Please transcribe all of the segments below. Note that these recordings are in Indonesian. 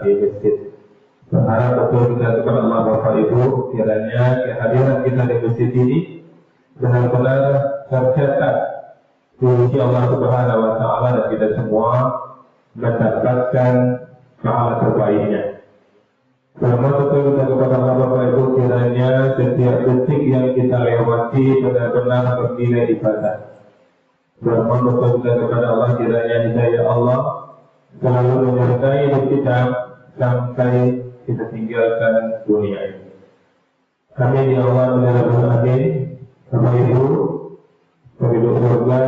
di masjid. Berharap betul kita kepada Allah Bapak Ibu, kiranya kehadiran kita di masjid ini benar-benar tercatat di sisi Allah Subhanahu wa Ta'ala, dan kita semua mendapatkan pahala terbaiknya. Berharap betul kita kepada Allah Bapak Ibu, kiranya setiap detik yang kita lewati benar-benar bernilai ibadah. Berharap betul kita kepada Allah, kiranya hidayah Allah selalu menyertai hidup kita sampai kita tinggalkan dunia ini. Kami di awal mendengar amin, Bapak Ibu, penduduk surga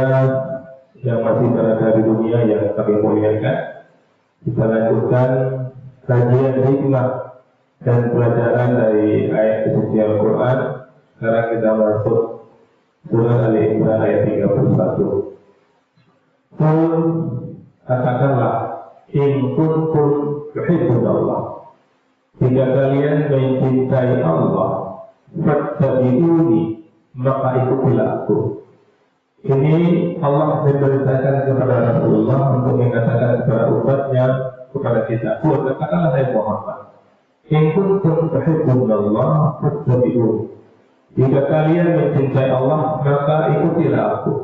yang masih berada di dunia yang kami muliakan. Kita lanjutkan kajian hikmah dan pelajaran dari ayat suci Al-Quran. Sekarang kita masuk surah Al-Imran ayat 31. Katakanlah, in kuntum tuhibbunallah, jika kalian mencintai Allah, fattabi'uni, maka ikutilah aku. Ini Allah memberitakan kepada Rasulullah untuk mengatakan kepada umatnya, kepada kita. Katakanlah hai Muhammad, in kuntum tuhibbunallah, fattabi'uni, jika kalian mencintai Allah, maka ikutilah aku.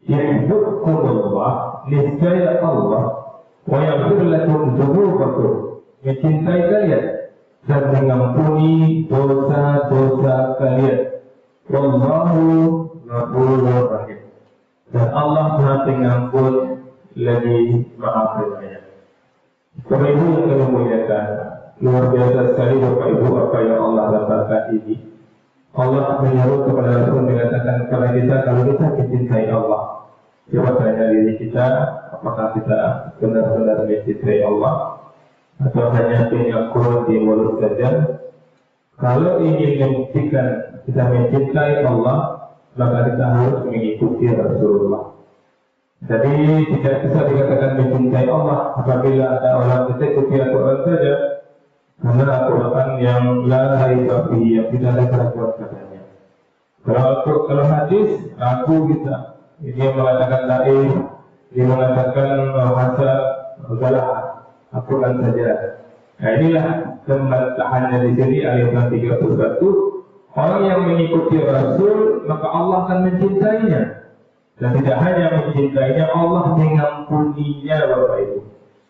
Yuhibbukumullah, niscaya Allah, wa yaghfir lakum dzunubakum, mencintai kalian dan mengampuni dosa-dosa kalian. Wallahu ghafurur rahim, dan Allah Maha Pengampun lagi Maha Penyayang. Bapak Ibu yang kami muliakan, luar biasa sekali Bapak Ibu apa yang Allah katakan ini. Allah menyuruh kepada Rasul mengatakan kepada kita, kalau kita mencintai Allah, coba tanya diri kita, apakah kita benar-benar mencintai Allah atau hanya pengakuan di mulut saja? Kalau ingin membuktikan kita mencintai Allah, maka kita harus mengikuti Rasulullah. Jadi tidak bisa dikatakan mencintai Allah apabila ada orang mengikuti Al-Quran saja, karena Al-Quran yang la raiba fihi, yang tidak ada keraguan katanya. Kalau hadis, aku kita ini yang mengatakan lain, dia mengatakan bahasa adalah Al-Quran saja. Nah inilah pembantahannya di sini ayat 31. Orang yang mengikuti Rasul, maka Allah akan mencintainya. Dan tidak hanya mencintainya, Allah mengampuninya Bapak Ibu.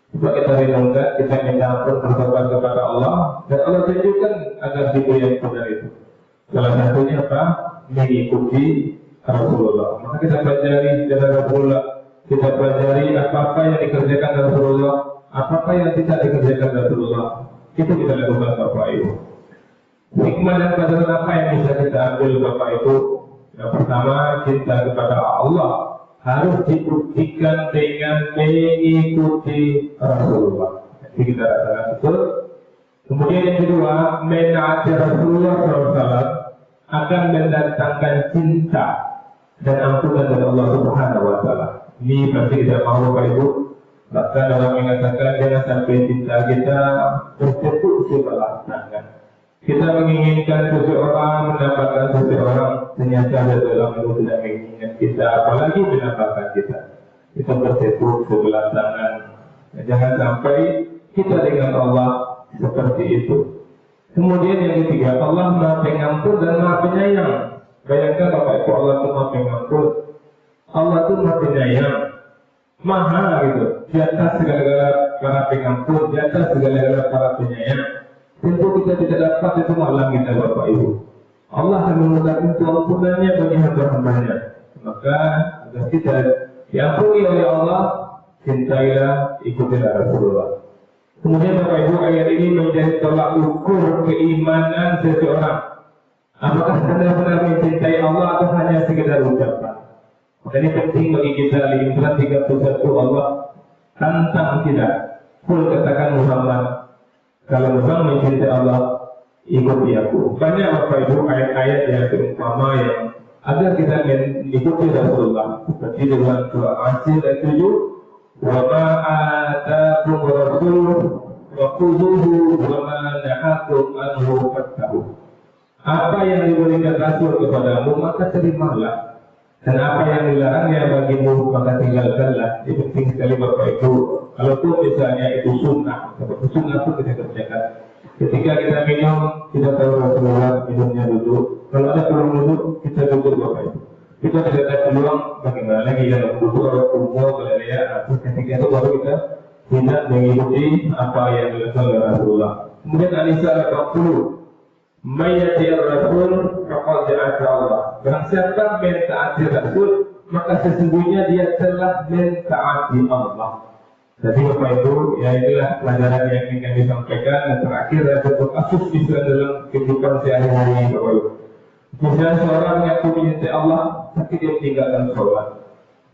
Coba kita renungkan, kita minta ampun bertobat kepada Allah, dan Allah tunjukkan agar hidup yang benar itu. Salah satunya apa? Mengikuti Rasulullah. Maka kita pelajari sejarah Rasulullah, kita pelajari apa-apa yang dikerjakan Rasulullah, apa-apa yang tidak dikerjakan Rasulullah. Itu kita lakukan Bapak Ibu. Hikmah dan pelajaran apa yang bisa kita ambil Bapak Ibu? Yang pertama, cinta kepada Allah harus dibuktikan dengan mengikuti Rasulullah. Jadi kita rasakan betul. Kemudian yang kedua, menaati Rasulullah SAW akan mendatangkan cinta dan ampunan dari Allah Subhanahu wa Ta'ala. Ini pasti kita mau Bapak Ibu. Bahkan orang mengatakan jangan sampai cinta kita tercetuk sebelah tangan. Kita menginginkan seseorang, mendapatkan seseorang, ternyata seseorang itu tidak menginginkan kita, apalagi mendapatkan kita. Kita tercetuk sebelah tangan. Jangan sampai kita dengan Allah seperti itu. Kemudian yang ketiga, Allah Maha Pengampun dan Maha Penyayang. Bayangkan Bapak Ibu, Allah itu Maha Pengampun, Allah itu Maha Penyayang, Maha gitu, di atas segala-gala para pengampun, di atas segala-gala para penyayang. Tentu kita tidak dapat itu malam kita Bapak Ibu. Allah akan memudahkan keampunannya bagi hamba-hambanya. Maka agar kita diampuni oleh Allah, cintailah, ikutilah Rasulullah. Kemudian Bapak Ibu, ayat ini menjadi tolak ukur keimanan seseorang. Apakah benar-benar mencintai Allah atau hanya sekedar ucapan? Maka ini penting bagi kita. Al-Imran 31 Allah tantang kita. Kul katakan Muhammad, kalau Muhammad mencintai Allah, ikuti aku. Banyak Bapak Ibu ayat-ayat yang terutama yang agar kita mengikuti Rasulullah. Seperti dalam surah Al-Asr ayat 7, wa ma ataakum rasul wa khudhuhu wa ma nahakum anhu fattahu. Apa yang diberikan Rasul kepadamu maka terimalah, dan apa yang dilarangnya bagimu maka tinggalkanlah. Ini penting sekali Bapak Ibu Kalaupun misalnya itu sunnah, seperti sunnah itu kita kerjakan. Ketika kita minum, kita tahu Rasulullah minumnya duduk. Kalau ada peluang duduk, kita duduk Bapak Ibu. Kita tidak ada peluang, bagaimana lagi yang duduk atau kumpul, kelelea, atau ketika itu baru kita tidak mengikuti apa yang dilakukan oleh Rasulullah. Kemudian An-Nisa 80. Mayyati Rasul faqad ja'aka Allah. Barang siapa mentaati Rasul, maka sesungguhnya dia telah mentaati Allah. Jadi Bapak Ibu, ya inilah pelajaran yang ingin kami sampaikan. Dan terakhir ada kasus misalnya dalam kehidupan sehari-hari Bapak Ibu. Misalnya seorang mengaku mencintai Allah, tapi dia meninggalkan sholat.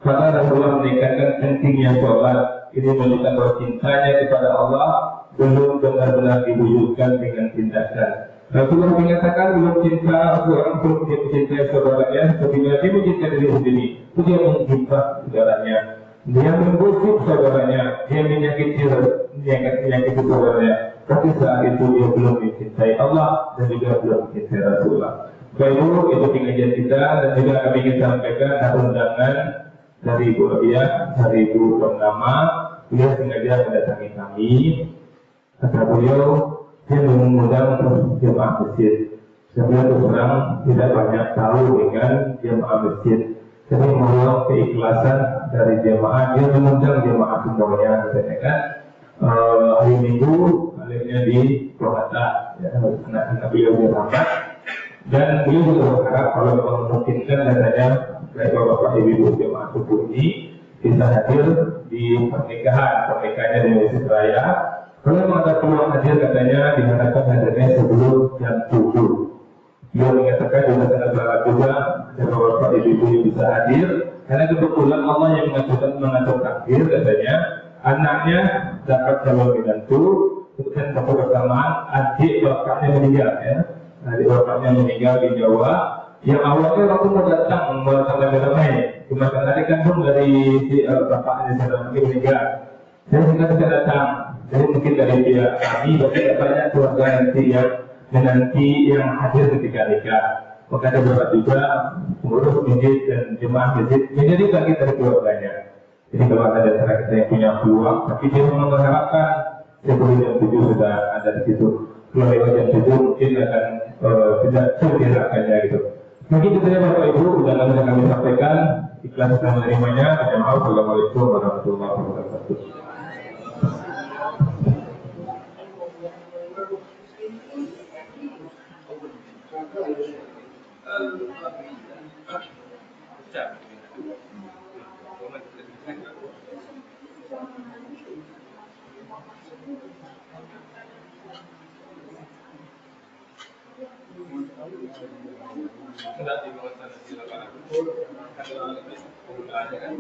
Karena Rasulullah menekankan pentingnya sholat. Ini menunjukkan bahwa cintanya kepada Allah belum benar-benar diwujudkan dengan tindakan. Rasulullah mengatakan belum cinta seorang belum dia mencintai saudaranya, ketika dia mencintai diri sendiri, dia mencinta saudaranya. Dia menggosip saudaranya, dia menyakiti saudaranya. Tapi saat itu dia belum mencintai Allah dan juga belum mencintai Rasulullah. Baik itu pengajian kita, dan juga kami ingin sampaikan ada undangan dari Ibu Rabiah, dari Ibu Purnama. Beliau sengaja mendatangi kami. Kata beliau, dia mengundang jemaah masjid. Sebelum terang tidak banyak tahu dengan jemaah masjid. Jadi mengulang keikhlasan dari jemaah, dia mengundang jemaah semuanya. Katanya kan hari Minggu, akhirnya di Purwata, ya, anak beliau berangkat. Dan beliau juga berharap kalau memungkinkan katanya baik bapak ibu jemaah subuh ini bisa hadir di pernikahannya di Masjid Raya. Kalau memang ada peluang hadir katanya diharapkan hadirnya sebelum jam 7. Beliau mengatakan juga sangat berharap juga ada bapak ibu yang bisa hadir karena kebetulan Allah yang mengatur takdir katanya anaknya dapat calon menantu, kemudian satu bersamaan adik bapaknya meninggal ya. Adik bapaknya meninggal di Jawa. Yang awalnya waktu mau datang ramai-ramai, cuma karena adik kandung dari si bapaknya sedang meninggal. Saya juga tidak datang. Jadi mungkin dari pihak kami, tapi banyak keluarga nanti yang hadir ketika nikah. Maka ada beberapa juga pengurus masjid dan jemaah masjid menjadi bagian dari keluarganya. Jadi kalau ada antara kita yang punya peluang, tapi dia memang mengharapkan sebelum jam 7 sudah ada di situ. Kalau lewat jam 7 mungkin akan tidak terkirakannya gitu. Mungkin itu saja Bapak Ibu, undangan yang kami sampaikan. Ikhlas dan menerimanya. Assalamualaikum warahmatullahi wabarakatuh. Enggak di bawah sana di lapangan. Ada penggunaannya kan.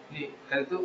Nih, kan itu